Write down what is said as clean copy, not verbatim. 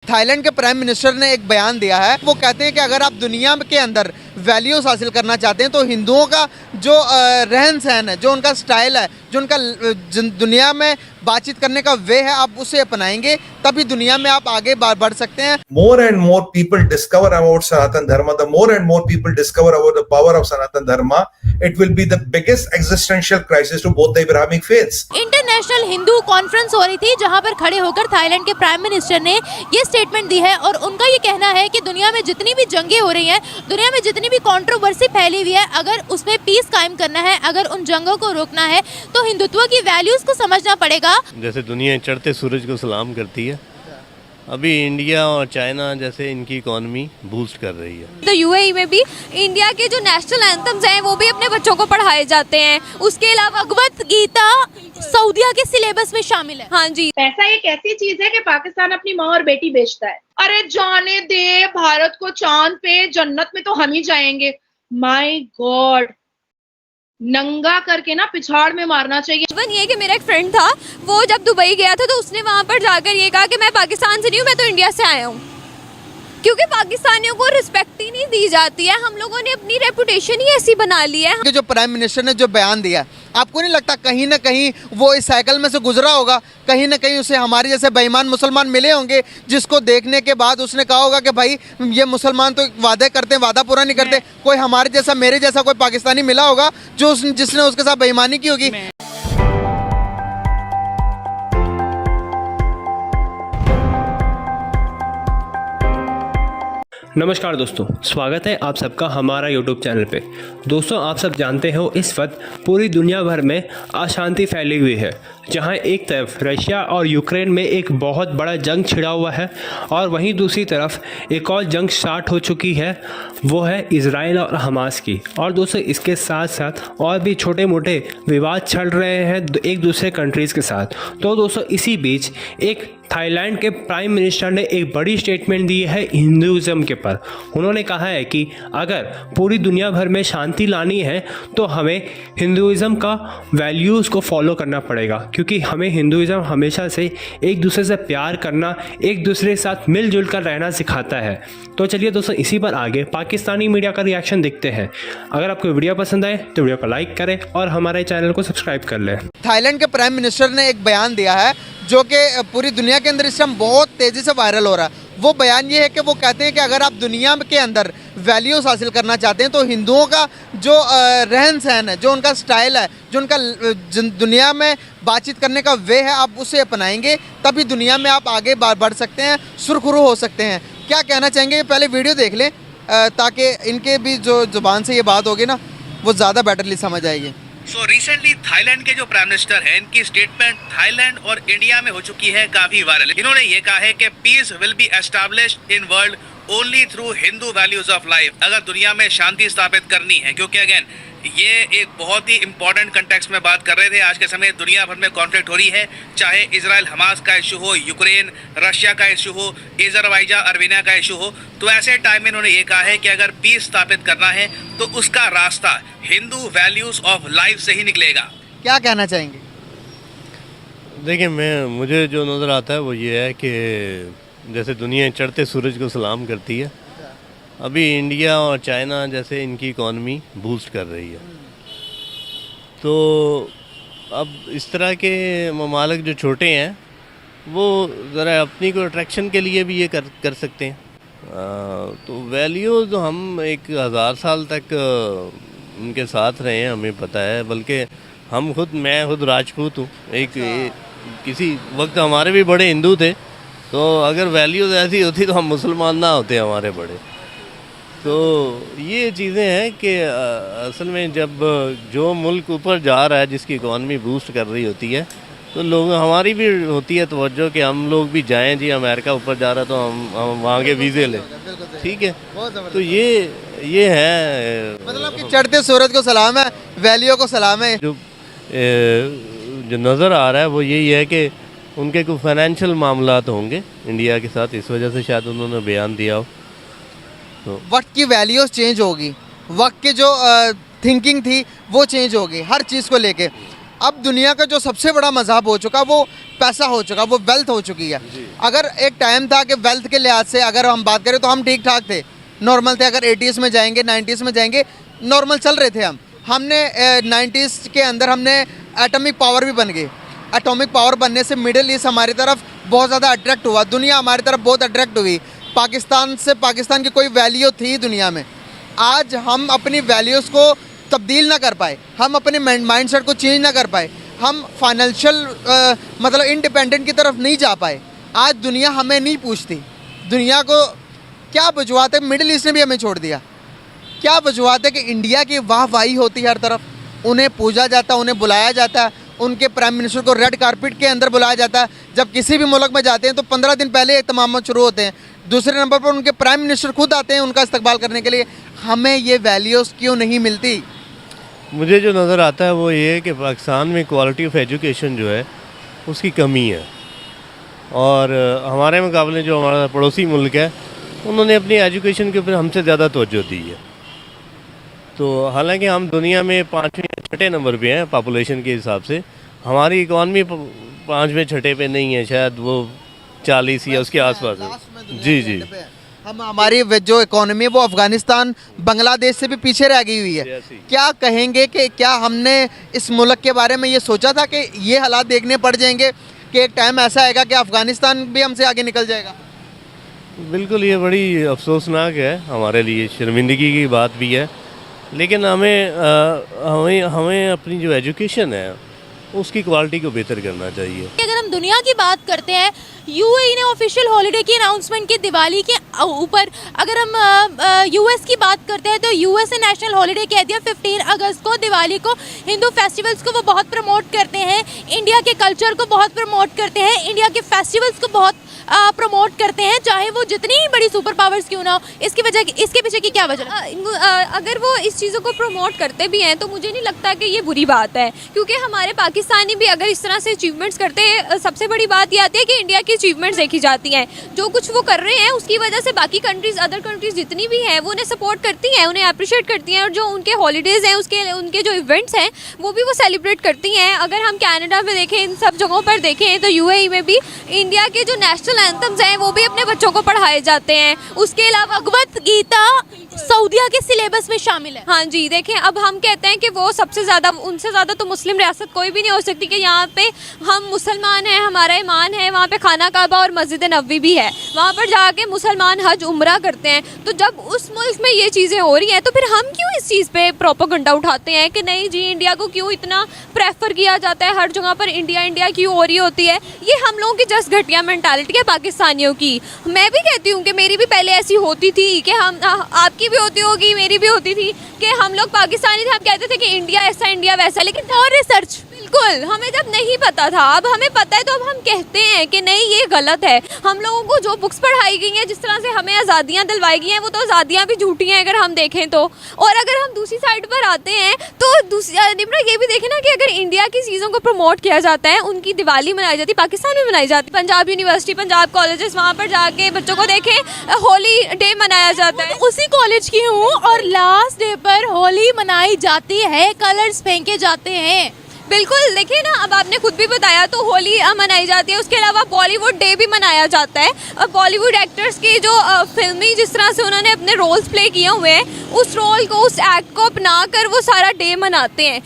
Thailand के prime minister ने एक बयान दिया है। वो कहते हैं कि अगर आप दुनिया के अंदर वैल्यूज हासिल करना चाहते हैं तो हिंदुओं का जो रहन सहन है, जो उनका स्टाइल है, जो उनका दुनिया में बातचीत करने का वे है, आप उसे अपनाएंगे तभी दुनिया में आप आगे बढ़ सकते हैं। More and more people discover about Sanatan Dharma, the more and more people discover about the power of Sanatan Dharma, it will be the biggest existential crisis to both the Abrahamic faiths. International Hindu conference हो रही थी जहां पर खड़े होकर Thailand के prime minister ने ये स्टेटमेंट दी है और उनका ये कहना है कि दुनिया में जितनी भी जंगें हो रही हैं, दुनिया में जितनी भी कंट्रोवर्सी फैली हुई है, अगर उसमें पीस कायम करना है, अगर उन जंगों को रोकना है तो हिंदुत्व की वैल्यूज को समझना पड़ेगा। जैसे दुनिया चढ़ते सूरज को सलाम करती है, अभी इंडिया और चाइना जैसे इनकी इकोनॉमी बूस्ट कर रही है। तो यूएई में भी इंडिया के जो नेशनल एंथम्स हैं वो भी अपने बच्चों को पढ़ाए जाते हैं। उसके अलावा भगवत गीता सऊदीया के सिलेबस में शामिल है। हाँ जी, पैसा एक ऐसी चीज है कि पाकिस्तान अपनी माँ और बेटी बेचता है। अरे जाने दे, भारत को चांद पे, जन्नत में तो हम ही जाएंगे। माय गॉड, नंगा करके ना पिछाड़ में मारना चाहिए। इवन ये कि मेरा एक फ्रेंड था, वो जब दुबई गया था तो उसने वहाँ पर जाकर ये कहा कि मैं पाकिस्तान से नहीं हूँ, मैं तो इंडिया से आया हूँ, क्योंकि पाकिस्तानियों को रिस्पेक्ट ही नहीं दी जाती है। हम लोगों ने अपनी रेपुटेशन ही ऐसी बना ली है। जो प्राइम मिनिस्टर ने जो बयान दिया, आपको नहीं लगता कहीं ना कहीं वो इस साइकिल में से गुजरा होगा? कहीं ना कहीं उसे हमारे जैसे बेईमान मुसलमान मिले होंगे जिसको देखने के बाद उसने कहा होगा कि भाई ये मुसलमान तो वादे करते हैं, वादा पूरा नहीं करते। कोई हमारे जैसा, मेरे जैसा कोई पाकिस्तानी मिला होगा जो जिसने उसके साथ बेईमानी की होगी। नमस्कार दोस्तों, स्वागत है आप सबका हमारा YouTube चैनल पे। दोस्तों, आप सब जानते हो इस वक्त पूरी दुनिया भर में अशांति फैली हुई है, जहां एक तरफ रशिया और यूक्रेन में एक बहुत बड़ा जंग छिड़ा हुआ है और वहीं दूसरी तरफ एक और जंग स्टार्ट हो चुकी है, वो है इजराइल और हमास की। और दोस्तों, इसके साथ साथ और भी छोटे मोटे विवाद चल रहे हैं एक दूसरे कंट्रीज़ के साथ। तो दोस्तों, इसी बीच एक थाईलैंड के प्राइम मिनिस्टर ने एक बड़ी स्टेटमेंट दी है हिंदुज़म के पर। उन्होंने कहा है कि अगर पूरी दुनिया भर में शांति लानी है तो हमें हिंदुज़म का वैल्यूज़ को फॉलो करना पड़ेगा, क्योंकि हमें हिंदुज़म हमेशा से एक दूसरे से प्यार करना, एक दूसरे के साथ मिलजुल कर रहना सिखाता है। तो चलिए दोस्तों, इसी पर आगे पाकिस्तानी मीडिया का रिएक्शन देखते हैं। अगर आपको वीडियो पसंद आए तो वीडियो को लाइक करें और हमारे चैनल को सब्सक्राइब कर लें। थाईलैंड के प्राइम मिनिस्टर ने एक बयान दिया है जो कि पूरी दुनिया के अंदर इस टाइम बहुत तेज़ी से वायरल हो रहा है। वो बयान ये है कि वो कहते हैं कि अगर आप दुनिया के अंदर वैल्यूज हासिल करना चाहते हैं तो हिंदुओं का जो रहन सहन है, जो उनका स्टाइल है, जो उनका दुनिया में बातचीत करने का वे है, आप उसे अपनाएंगे तभी दुनिया में आप आगे बढ़ सकते हैं, सुरखुरू हो सकते हैं। क्या कहना चाहेंगे? पहले वीडियो देख लें ताकि इनके भी जो जुबान से ये बात होगी ना, वो ज़्यादा बेटरली समझ आएगी। सो रिसेंटली थाईलैंड के जो प्राइम मिनिस्टर हैं, इनकी स्टेटमेंट थाईलैंड और इंडिया में हो चुकी है काफी वायरल। इन्होंने ये कहा है कि peace will be established in world only through Hindu values of life. अगर दुनिया में शांति स्थापित करनी है, क्योंकि अगेन ये एक बहुत ही इंपॉर्टेंट कंटेक्स्ट में बात कर रहे थे। आज के समय दुनिया भर में कॉन्फ्लिक्ट हो रही है, चाहे इजराइल हमास का इशू हो, यूक्रेन रशिया का इशू हो, अज़रबैजान अर्मेनिया का इशू हो। तो ऐसे टाइम में इन्होंने ये कहा है कि अगर पीस स्थापित करना है तो उसका रास्ता हिंदू वैल्यूज ऑफ लाइफ से ही निकलेगा। क्या कहना चाहेंगे? देखिए, मुझे जो नज़र आता है वो ये है कि जैसे दुनिया चढ़ते सूरज को सलाम करती है, अभी इंडिया और चाइना जैसे इनकी इकोनॉमी बूस्ट कर रही है। तो अब इस तरह के ममालिक जो छोटे हैं वो ज़रा अपनी को अट्रैक्शन के लिए भी ये कर सकते हैं। तो वैल्यूज़ हम 1000 साल तक उनके साथ रहे हैं, हमें पता है। बल्कि मैं खुद राजपूत हूँ। किसी वक्त हमारे भी बड़े हिंदू थे, तो अगर वैल्यूज़ ऐसी होती तो हम मुसलमान ना होते हमारे बड़े। तो ये चीज़ें हैं कि असल में जब जो मुल्क ऊपर जा रहा है, जिसकी इकॉनमी बूस्ट कर रही होती है, तो लोग हमारी भी होती है तवज्जो कि हम लोग भी जाएं। जी, अमेरिका ऊपर जा रहा है तो हम वहाँ के वीज़े लें, ठीक है। तो ये है, मतलब कि चढ़ते सूरज को सलाम है, वैल्यू को सलाम है। जो नज़र आ रहा है वो यही है कि उनके कोई फाइनेंशियल मामलात होंगे इंडिया के साथ, इस वजह से शायद उन्होंने बयान दिया हो। तो वक्त की वैल्यूज चेंज होगी, वक्त की जो थिंकिंग थी वो चेंज होगी हर चीज़ को लेके। अब दुनिया का जो सबसे बड़ा मजहब हो चुका वो पैसा हो चुका, वो वेल्थ हो चुकी है। अगर एक टाइम था कि वेल्थ के लिहाज से अगर हम बात करें तो हम ठीक ठाक थे, नॉर्मल थे। अगर 80s में जाएंगे 90s में जाएंगे नॉर्मल चल रहे थे हम। हमने 90s के अंदर हमने एटॉमिक पावर भी बन गए। एटॉमिक पावर बनने से मिडिल ईस्ट हमारी तरफ बहुत ज़्यादा अट्रैक्ट हुआ, दुनिया हमारी तरफ बहुत अट्रैक्ट हुई। पाकिस्तान की कोई वैल्यू थी दुनिया में। आज हम अपनी वैल्यूज़ को तब्दील ना कर पाए, हम अपने माइंडसेट को चेंज ना कर पाए, हम फाइनेंशियल मतलब इंडिपेंडेंट की तरफ नहीं जा पाए। आज दुनिया हमें नहीं पूछती। दुनिया को क्या वजूहत है, मिडिल ईस्ट ने भी हमें छोड़ दिया। क्या वजूहत है कि इंडिया की वाहवाही होती है हर तरफ, उन्हें पूजा जाता है, उन्हें बुलाया जाता है, उनके प्राइम मिनिस्टर को रेड कारपेट के अंदर बुलाया जाता है। जब किसी भी मुल्क में जाते हैं तो 15 दिन पहले इत्माम शुरू होते हैं। दूसरे नंबर पर उनके प्राइम मिनिस्टर खुद आते हैं उनका इस्तकबाल करने के लिए। हमें ये वैल्यूज़ क्यों नहीं मिलती? मुझे जो नज़र आता है वो ये है कि पाकिस्तान में क्वालिटी ऑफ एजुकेशन जो है उसकी कमी है, और हमारे मुकाबले जो हमारा पड़ोसी मुल्क है उन्होंने अपनी एजुकेशन के ऊपर हमसे ज़्यादा तवज्जो दी है। तो हालांकि हम दुनिया में 5वें या 6ठे नंबर पे हैं पॉपुलेशन के हिसाब से, हमारी इकॉनमी 5वें 6ठे पे नहीं है, शायद वो 40 या उसके आसपास है। जी जी, हमारी जो इकोनॉमी है वो अफगानिस्तान बांग्लादेश से भी पीछे रह गई हुई है। क्या कहेंगे कि क्या हमने इस मुल्क के बारे में ये सोचा था कि ये हालात देखने पड़ जाएंगे कि एक टाइम ऐसा आएगा कि अफगानिस्तान भी हमसे आगे निकल जाएगा? बिल्कुल, ये बड़ी अफसोसनाक है हमारे लिए, शर्मिंदगी की बात भी है। लेकिन हमें अपनी जो एजुकेशन है उसकी क्वालिटी को बेहतर करना चाहिए। अगर हम दुनिया की बात करते हैं, यूएई ने ऑफिशियल हॉलिडे की अनाउंसमेंट की दिवाली के ऊपर। अगर हम यूएस की बात करते हैं तो यूएस ने नेशनल हॉलिडे कह दिया 15 अगस्त को, दिवाली को। हिंदू फेस्टिवल्स को वो बहुत प्रमोट करते हैं, इंडिया के कल्चर को बहुत प्रमोट करते हैं, इंडिया के फेस्टिवल्स को बहुत प्रमोट करते हैं, चाहे वो जितनी ही बड़ी सुपर पावर्स क्यों ना हो। इसके पीछे की क्या वजह है? अगर वो इस चीज़ों को प्रमोट करते भी हैं तो मुझे नहीं लगता कि ये बुरी बात है, क्योंकि हमारे पाकिस्तानी भी अगर इस तरह से अचीवमेंट्स करते हैं, सबसे बड़ी बात ये आती है कि इंडिया की अचीवमेंट्स देखी जाती हैं। जो कुछ वो कर रहे हैं उसकी वजह से बाकी कंट्रीज़, अदर कंट्रीज़ जितनी भी हैं वो उन्हें सपोर्ट करती हैं, उन्हें अप्रिशिएट करती हैं, और जो उनके हॉलीडेज़ हैं उनके जो इवेंट्स हैं वो भी वो सेलिब्रेट करती हैं। अगर हम कनाडा में देखें, इन सब जगहों पर देखें, तो यूएई में भी इंडिया के जो नेशनल एंथम्स हैं वो भी अपने बच्चों को पढ़ाए जाते हैं। उसके अलावा भगवत गीता सऊदीया के सिलेबस में शामिल है। हाँ जी, देखें, अब हम कहते हैं कि वो सबसे ज़्यादा, उनसे ज़्यादा तो मुस्लिम रियासत कोई भी नहीं हो सकती कि यहाँ पे हम मुसलमान हैं, हमारा ईमान है, वहाँ पे खाना काबा और मस्जिद नबवी भी है, वहाँ पर जाके मुसलमान हज उम्रा करते हैं। तो जब उस मुल्क में ये चीज़ें हो रही हैं तो फिर हम क्यों इस चीज़ पे प्रोपेगेंडा उठाते हैं कि नहीं जी, इंडिया को क्यों इतना प्रेफर किया जाता है, हर जगह पर इंडिया इंडिया क्यों हो रही होती है? ये हम लोगों की जस्ट घटिया मेंटालिटी है पाकिस्तानियों की। मैं भी कहती हूँ कि मेरी भी पहले ऐसी होती थी कि हम, आपकी भी होती होगी, मेरी भी होती थी कि हम लोग पाकिस्तानी थे, हम कहते थे कि इंडिया ऐसा इंडिया वैसा, लेकिन और रिसर्च बिल्कुल हमें जब नहीं पता था, अब हमें पता है तो अब हम कहते हैं कि नहीं ये गलत है। हम लोगों को जो बुक्स पढ़ाई गई हैं, जिस तरह से हमें आज़ादियाँ दिलवाई गई हैं, वो तो आज़ादियाँ भी झूठी हैं अगर हम देखें तो। और अगर हम दूसरी साइड पर आते हैं तो निम्रा ये भी देखें ना कि अगर इंडिया की चीज़ों को प्रमोट किया जाता है, उनकी दिवाली मनाई जाती है, पाकिस्तान में मनाई जाती है, पंजाब यूनिवर्सिटी, पंजाब कॉलेजेस, वहाँ पर जाके बच्चों को देखें होली डे मनाया जाता है। उसी कॉलेज की हूँ और लास्ट डे पर होली मनाई जाती है, कलर्स फेंके जाते हैं। बिल्कुल, देखिए ना, अब आपने खुद भी बताया तो होली मनाई जाती है। उसके अलावा बॉलीवुड डे भी मनाया जाता है, और बॉलीवुड एक्टर्स की जो फिल्मी जिस तरह से उन्होंने अपने रोल्स प्ले किए हुए हैं, उस रोल को, उस एक्ट को अपना कर वो सारा डे मनाते हैं।